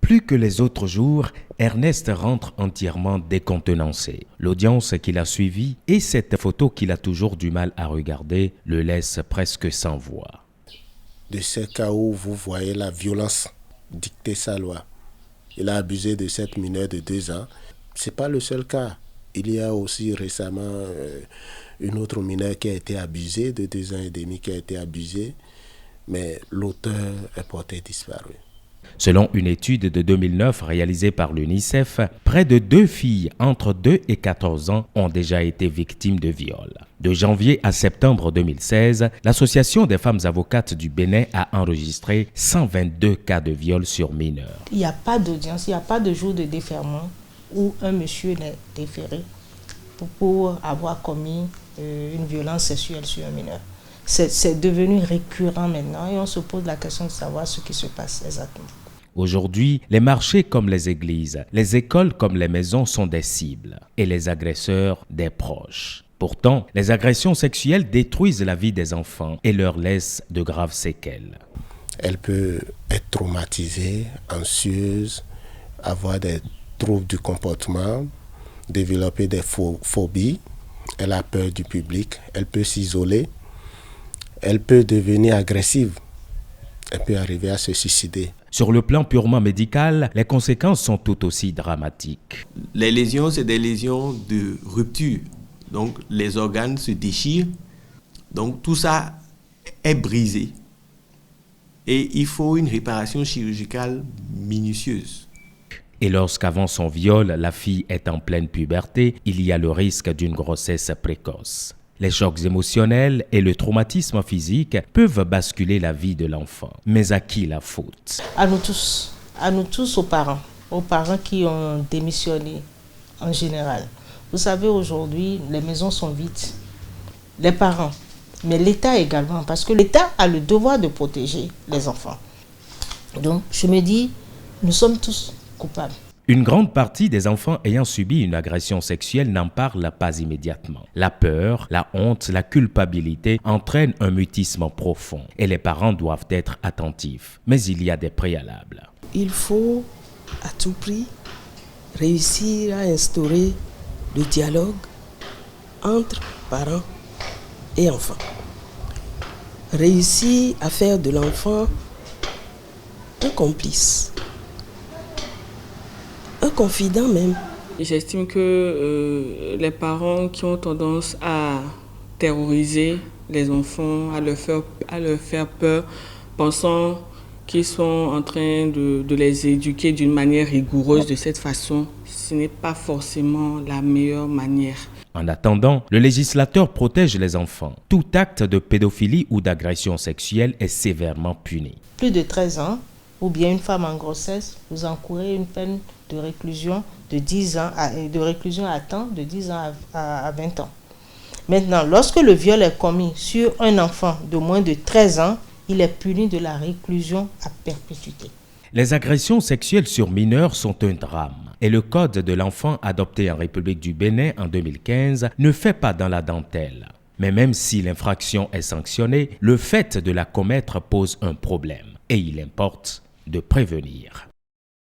Plus que les autres jours, Ernest rentre entièrement décontenancé. L'audience qu'il a suivie et cette photo qu'il a toujours du mal à regarder le laissent presque sans voix. De ces cas où vous voyez la violence dicter sa loi, il a abusé de cette mineure de 2 ans. Ce n'est pas le seul cas. Il y a aussi récemment une autre mineure qui a été abusée, de 2 ans et demi qui a été abusée, mais l'auteur est porté disparu. Selon une étude de 2009 réalisée par l'UNICEF, près de 2 filles entre 2 et 14 ans ont déjà été victimes de viol. De janvier à septembre 2016, l'Association des femmes avocates du Bénin a enregistré 122 cas de viol sur mineurs. Il n'y a pas d'audience, il n'y a pas de jour de déferment où un monsieur n'est déféré pour avoir commis une violence sexuelle sur un mineur. C'est devenu récurrent maintenant et on se pose la question de savoir ce qui se passe exactement. Aujourd'hui, les marchés comme les églises, les écoles comme les maisons sont des cibles et les agresseurs des proches. Pourtant, les agressions sexuelles détruisent la vie des enfants et leur laissent de graves séquelles. Elle peut être traumatisée, anxieuse, avoir des troubles du comportement, développer des phobies, elle a peur du public, elle peut s'isoler, elle peut devenir agressive, elle peut arriver à se suicider. Sur le plan purement médical, les conséquences sont tout aussi dramatiques. Les lésions, c'est des lésions de rupture. Donc, les organes se déchirent. Donc, tout ça est brisé. Et il faut une réparation chirurgicale minutieuse. Et lorsqu'avant son viol, la fille est en pleine puberté, il y a le risque d'une grossesse précoce. Les chocs émotionnels et le traumatisme physique peuvent basculer la vie de l'enfant. Mais à qui la faute? À nous tous, aux parents qui ont démissionné en général. Vous savez, aujourd'hui, les maisons sont vides. Les parents, mais l'État également, parce que l'État a le devoir de protéger les enfants. Donc, je me dis, nous sommes tous coupables. Une grande partie des enfants ayant subi une agression sexuelle n'en parlent pas immédiatement. La peur, la honte, la culpabilité entraînent un mutisme profond et les parents doivent être attentifs. Mais il y a des préalables. Il faut à tout prix réussir à instaurer le dialogue entre parents et enfants. Réussir à faire de l'enfant un complice. Un confident même. J'estime que les parents qui ont tendance à terroriser les enfants, à leur faire peur, pensant qu'ils sont en train de les éduquer d'une manière rigoureuse de cette façon, ce n'est pas forcément la meilleure manière. En attendant, le législateur protège les enfants. Tout acte de pédophilie ou d'agression sexuelle est sévèrement puni. Plus de 13 ans, ou bien une femme en grossesse, vous encourez une peine de réclusion de 10 ans de réclusion à temps de 10 ans à 20 ans. Maintenant, lorsque le viol est commis sur un enfant de moins de 13 ans, il est puni de la réclusion à perpétuité. Les agressions sexuelles sur mineurs sont un drame et le Code de l'enfant adopté en République du Bénin en 2015 ne fait pas dans la dentelle. Mais même si l'infraction est sanctionnée, le fait de la commettre pose un problème et il importe de prévenir.